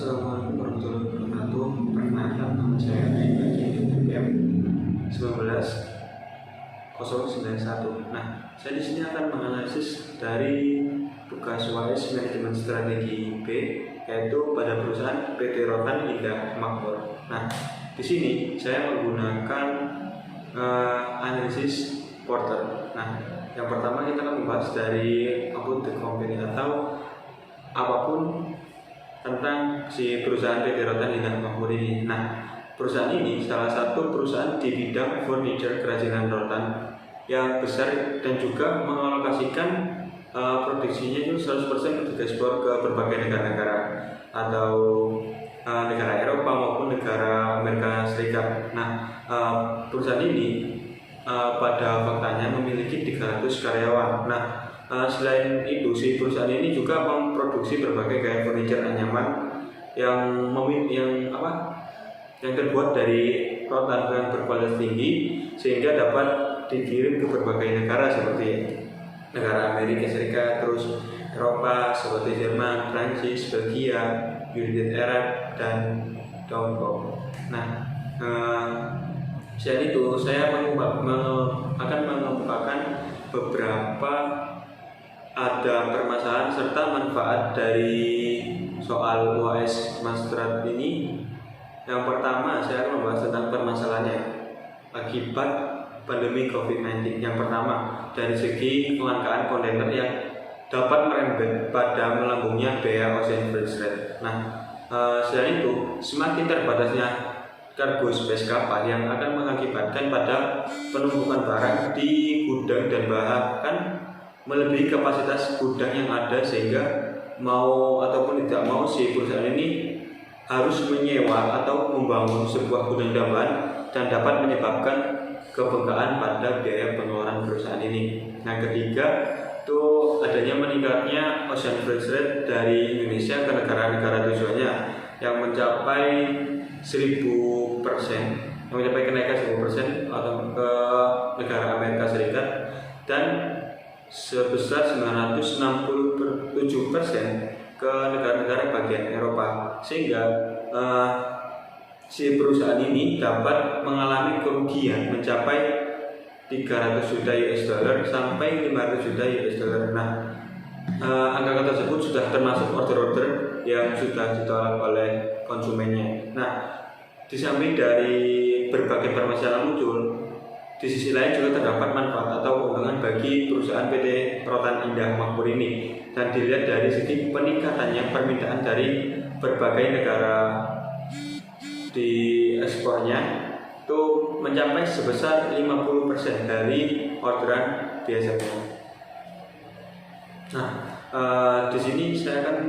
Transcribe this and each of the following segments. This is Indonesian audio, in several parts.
Assalamualaikum warahmatullahi wabarakatuh. Perkenalkan, nama saya BPM 19-091. Nah, saya di sini akan menganalisis dari tugas UAS Manajemen Strategi B, yaitu pada perusahaan PT Rotan Indah Makmur. Nah, di sini saya menggunakan analisis Porter. Nah, yang pertama kita akan membahas dari about the company atau apapun tentang si perusahaan PT Rotan Indah Makmur ini. Nah, perusahaan ini salah satu perusahaan di bidang furniture kerajinan rotan yang besar dan juga mengalokasikan produksinya itu 100% diekspor ke berbagai negara-negara atau negara Eropa maupun negara Amerika Serikat. Nah, perusahaan ini pada faktanya memiliki 300 karyawan. Nah, selain itu, si perusahaan ini juga memproduksi berbagai gaya furniture anyaman yang terbuat dari rotan yang berkualitas tinggi sehingga dapat dikirim ke berbagai negara seperti negara Amerika Serikat, terus Eropa seperti Jerman, Prancis, Belgia, United Arab, dan Tiongkok. Nah, selain itu saya akan mengemukakan beberapa ada permasalahan serta manfaat dari soal UAS Mastrat ini. Yang pertama, saya akan membahas tentang permasalahannya akibat pandemi COVID-19. Yang pertama, dari segi kelangkaan kontainer yang dapat merembet pada melambungnya biaya ocean freight rate. Nah, selain itu, semakin terbatasnya cargo space kapal yang akan mengakibatkan pada penumpukan barang di gudang dan bahkan melebihi kapasitas gudang yang ada, sehingga mau ataupun tidak mau si perusahaan ini harus menyewa atau membangun sebuah gudang tambahan dan dapat menyebabkan kebengkakan pada biaya pengeluaran perusahaan ini. Nah, ketiga itu adanya meningkatnya ocean freight rate dari Indonesia ke negara-negara tujuannya yang mencapai 1000%, yang mencapai kenaikan 1000% atau ke negara Amerika Serikat dan sebesar 967% ke negara-negara bagian Eropa, sehingga si perusahaan ini dapat mengalami kerugian mencapai 300 juta US dollar sampai 500 juta US dollar. Nah, angka tersebut sudah termasuk order-order yang sudah ditolak oleh konsumennya. Nah, di samping dari berbagai permasalahan muncul, di sisi lain juga terdapat manfaat atau keuntungan bagi perusahaan PT Rotan Indah Makmur ini, dan dilihat dari segi peningkatannya permintaan dari berbagai negara di ekspornya itu mencapai sebesar 50% dari orderan biasanya. Nah, di sini saya akan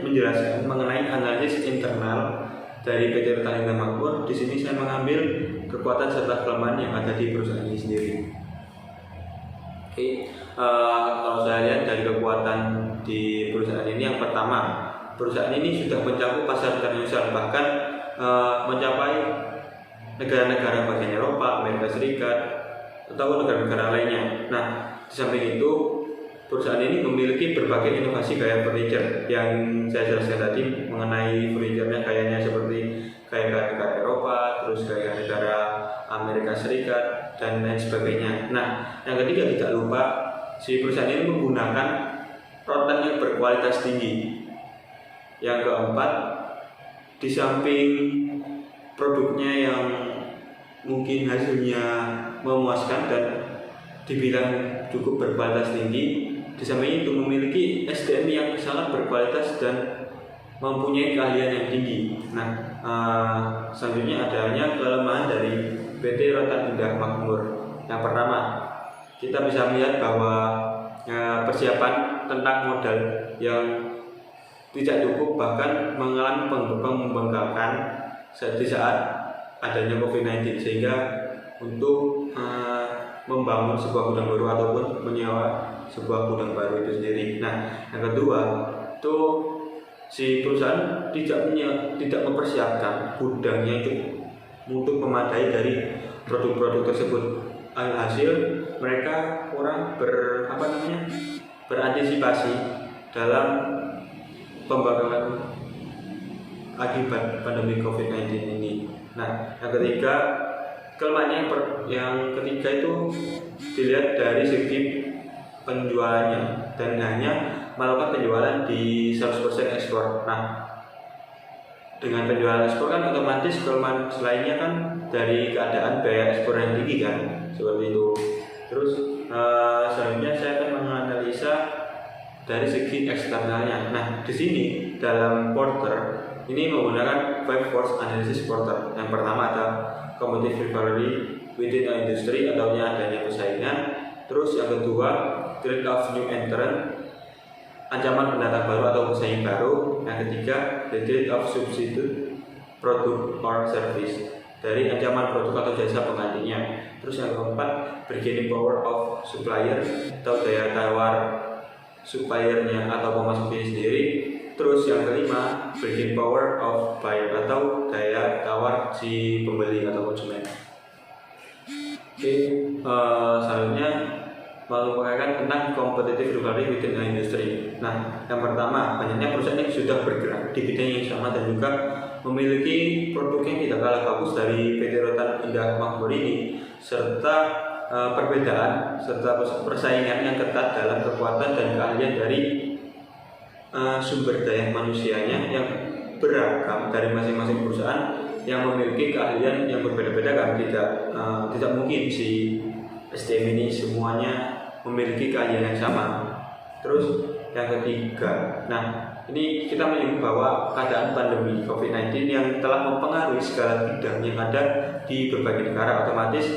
menjelaskan mengenai analisis internal dari PT Rotan Indah Makmur. Di sini saya mengambil kekuatan serta kelemahan yang ada di perusahaan ini sendiri. Oke, kalau saya lihat dari kekuatan di perusahaan ini, yang pertama, perusahaan ini sudah mencakup pasar internasional, bahkan mencapai negara-negara bagian Eropa, Amerika Serikat, atau negara-negara lainnya. Nah, di samping itu, perusahaan ini memiliki berbagai inovasi gaya furniture yang saya jelaskan tadi mengenai furniture-nya gayanya seperti gaya negara Eropa, terus gaya negara Amerika Serikat, dan lain sebagainya. Nah, yang ketiga, tidak lupa si perusahaan ini menggunakan rotan yang berkualitas tinggi. Yang keempat, di samping produknya yang mungkin hasilnya memuaskan dan dibilang cukup berkualitas tinggi, di samping itu memiliki SDM yang sangat berkualitas dan mempunyai keahlian yang tinggi. Nah, selanjutnya adanya kelemahan dari PT Rotan Indah Makmur. Yang pertama, kita bisa melihat bahwa persiapan tentang modal yang tidak cukup, bahkan mengalami pembengkakan di saat adanya COVID-19, sehingga untuk membangun sebuah gudang baru ataupun menyewa sebuah gudang baru itu sendiri. Nah, yang kedua itu si perusahaan tidak mempersiapkan gudangnya itu untuk memadai dari produk-produk tersebut. Alhasil mereka kurang berantisipasi dalam pembangkangan akibat pandemi COVID-19 ini. Nah, yang ketiga, kelemahannya yang ketiga itu dilihat dari segi penjualannya dan hanya melakukan penjualan di 100% ekspor. Nah, dengan penjualan ekspor kan otomatis kelemahan selainnya kan dari keadaan biaya ekspor yang tinggi kan, seperti itu. Terus selanjutnya saya akan menganalisa dari segi eksternalnya. Nah, di sini dalam Porter ini menggunakan 5 force analysis Porter. Yang pertama ada competitive rivalry within an industry atau adanya persaingan. Terus yang kedua, threat of new entrant, ancaman pendatang baru atau pesaing baru. Yang ketiga, the threat of substitute product or service, dari ancaman produk atau jasa penggantinya. Terus yang keempat, bargaining power of supplier atau daya tawar suppliernya atau pemasok ini sendiri. Terus yang kelima, bargaining power of buyer atau daya tawar si pembeli atau konsumen. Oke, selanjutnya mengupayakan tentang competitive rivalry within an industry. Nah, yang pertama, banyaknya perusahaan yang sudah bergerak di bidang yang sama dan juga memiliki produk yang tidak kalah bagus dari PT Rotan Indah Makmur ini, serta perbedaan serta persaingan yang ketat dalam kekuatan dan keahlian dari sumber daya manusianya yang beragam dari masing-masing perusahaan yang memiliki keahlian yang berbeda-beda kan. Tidak mungkin si SDM ini semuanya memiliki keahlian yang sama. Terus yang ketiga, nah ini kita menyebut bahwa keadaan pandemi COVID-19 yang telah mempengaruhi segala bidang yang ada di berbagai negara otomatis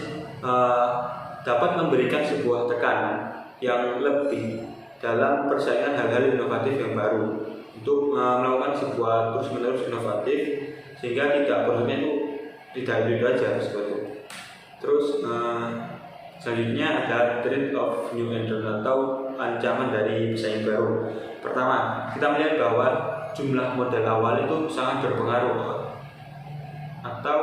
dapat memberikan sebuah tekanan yang lebih dalam persaingan hal-hal inovatif yang baru untuk melakukan sebuah terus-menerus inovatif, sehingga tidak perlunya itu tidak itu aja seperti itu. Terus selanjutnya ada threat of new entrant atau ancaman dari pesaing baru. Pertama, kita melihat bahwa jumlah modal awal itu sangat berpengaruh, atau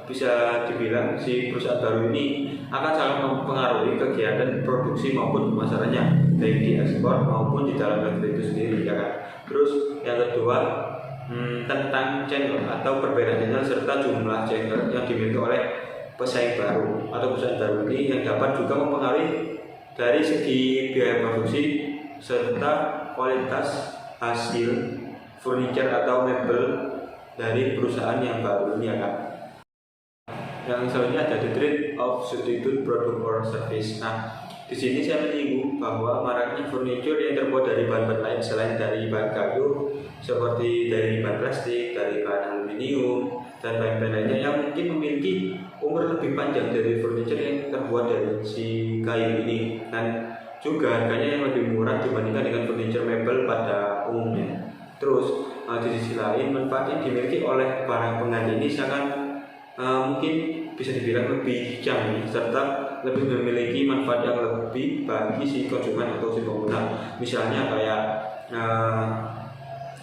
bisa dibilang si perusahaan baru ini akan sangat mempengaruhi kegiatan produksi maupun pemasarannya, baik di ekspor maupun di dalam negeri itu sendiri, ya kan. Terus yang kedua, tentang channel atau perbedaan channel serta jumlah channel yang dimiliki oleh pesaing baru atau perusahaan baru ini, yang dapat juga mempengaruhi dari segi biaya produksi serta kualitas hasil furniture atau mebel dari perusahaan yang baru ini, ya kan. Yang selanjutnya ada the threat of substitute product or service. Nah, di sini saya menyinggung bahwa maraknya furniture yang terbuat dari bahan-bahan lain selain dari bahan kayu, seperti dari bahan plastik, dari bahan aluminium, dan bahan-bahan lainnya yang mungkin memiliki umur lebih panjang dari furniture yang terbuat dari si kayu ini, dan juga harganya yang lebih murah dibandingkan dengan furniture mebel pada umumnya. Terus di sisi lain, manfaat yang dimiliki oleh barang pengganti ini sangat mungkin bisa dibilang lebih canggih serta lebih memiliki manfaat yang lebih bagi si konsumen atau si pengguna. Misalnya kayak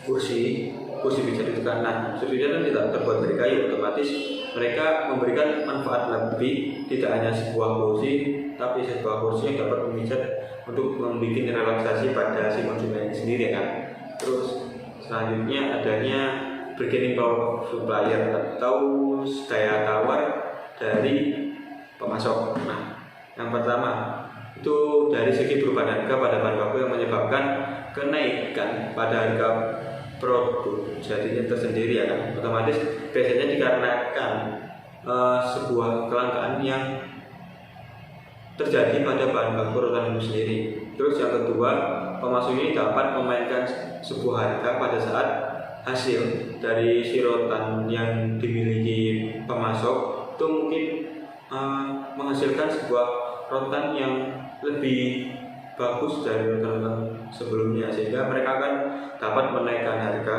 kursi bisa ditekan. Nah, substitusi tidak terbuat dari kayu, otomatis mereka memberikan manfaat lebih, tidak hanya sebuah kursi, tapi sebuah kursi yang dapat memijat untuk membuat relaksasi pada si konsumen sendiri, kan. Terus selanjutnya adanya bargaining power supplier atau daya tawar dari pemasok. Nah, yang pertama itu dari segi perubahan harga pada bahan baku yang menyebabkan kenaikan pada harga produk jadinya tersendiri, ya kan. Otomatis biasanya dikarenakan sebuah kelangkaan yang terjadi pada bahan baku rotan itu sendiri. Terus yang kedua, pemasok ini dapat memainkan sebuah harga pada saat hasil dari si rotan yang dimiliki pemasok itu mungkin menghasilkan sebuah rotan yang lebih bagus dari rotan-rotan sebelumnya, sehingga mereka akan dapat menaikkan harga.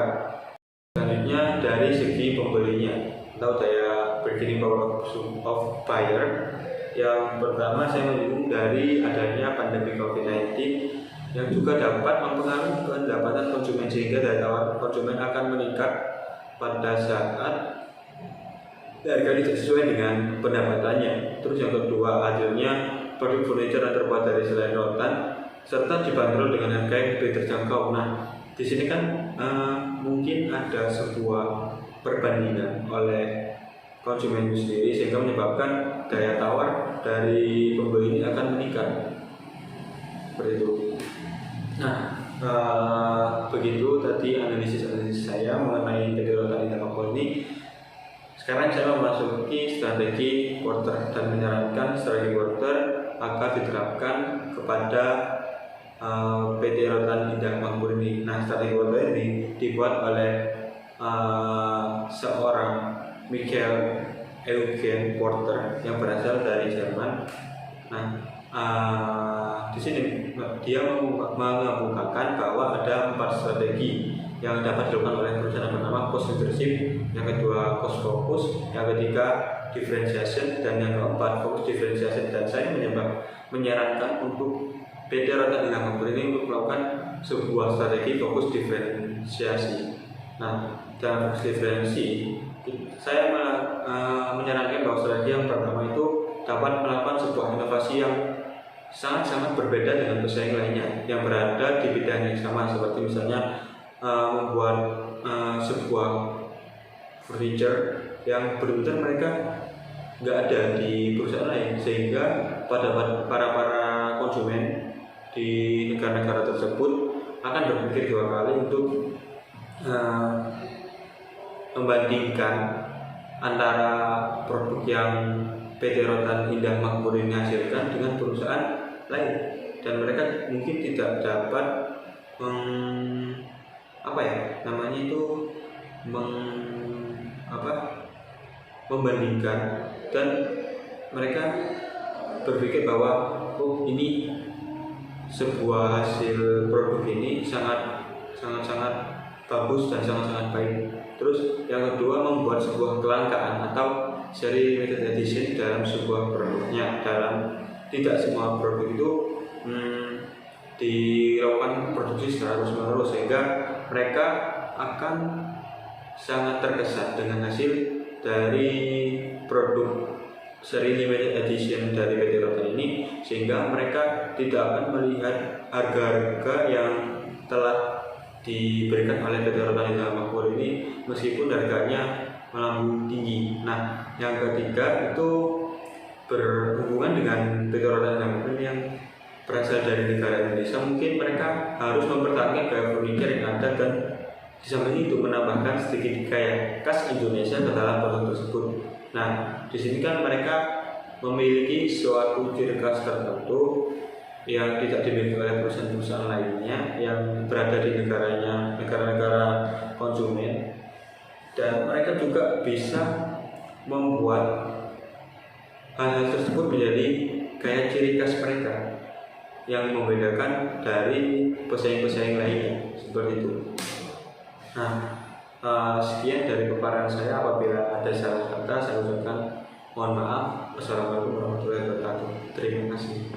Selanjutnya dari segi pembelinya atau daya bargaining power of buyer. Yang pertama saya menyinggung dari adanya pandemi COVID-19 yang juga dapat mempengaruhi pendapatan konsumen, sehingga daya tawar konsumen akan meningkat pada saat harga tidak sesuai dengan pendapatannya. Terus yang kedua, hasilnya produk furniture yang terbuat dari selain rotan serta dibanderol dengan harga yang lebih terjangkau. Nah, di sini kan mungkin ada sebuah perbandingan oleh konsumen itu sendiri sehingga menyebabkan daya tawar dari pembeli ini akan meningkat seperti itu. Nah, begitu tadi analisis saya mengenai PT Rotan Indah Makmur ini. Sekarang saya memasuki strategi quarter dan menyarankan strategi quarter agar diterapkan kepada PT Rotan Indah Makmur ini. Nah, strategi quarter ini dibuat oleh seorang Michael Eugen Porter yang berasal dari Jerman. Nah, di sini dia mengemukakan bahwa ada 4 strategi yang dapat dilakukan oleh perusahaan. Pertama, cost leadership, yang kedua cost focus, yang ketiga differentiation, dan yang keempat focus differentiation. Dan saya menyarankan untuk PT Rotan Indah Makmur ini untuk melakukan sebuah strategi fokus diferensiasi. Nah, dalam fokus diferensiasi saya menyarankan bahwa strategi yang pertama itu dapat melakukan sebuah inovasi yang sangat-sangat berbeda dengan pesaing lainnya yang berada di bidang yang sama, seperti misalnya membuat sebuah furniture yang benar-benar mereka nggak ada di perusahaan lain, sehingga pada para konsumen di negara-negara tersebut akan berpikir 2 kali untuk membandingkan antara produk yang PT Rotan Indah Makmur ini hasilkan dengan perusahaan lain, dan mereka mungkin tidak dapat membandingkan, dan mereka berpikir bahwa ini sebuah hasil produk ini sangat bagus dan sangat baik. Terus yang kedua, membuat sebuah kelangkaan atau seri limited edition dalam sebuah produknya. Tidak semua produk itu dilakukan produksi secara terus-menerus, sehingga mereka akan sangat terkesan dengan hasil dari produk seri limited edition dari PT Rotan ini, sehingga mereka tidak akan melihat harga-harga yang telah diberikan oleh PT Rotan Indah Makmur ini meskipun harganya melambung tinggi. Nah, yang ketiga itu berhubungan dengan PT Rotan Indah Makmur yang berasal dari negara Indonesia. Mungkin mereka harus mempertahankan gaya furniture yang ada, dan di samping itu menambahkan sedikit gaya khas Indonesia ke dalam produk tersebut. Nah, di sini kan mereka memiliki suatu ciri khas tertentu yang tidak dimiliki oleh perusahaan-perusahaan lainnya yang berada di negara-negara konsumen, dan mereka juga bisa membuat hal-hal tersebut menjadi gaya ciri khas mereka yang membedakan dari pesaing-pesaing lainnya, seperti itu. Nah, sekian dari paparan saya. Apabila ada salah kata, saya ucapkan mohon maaf. Wassalamualaikum warahmatullahi wabarakatuh. Terima kasih.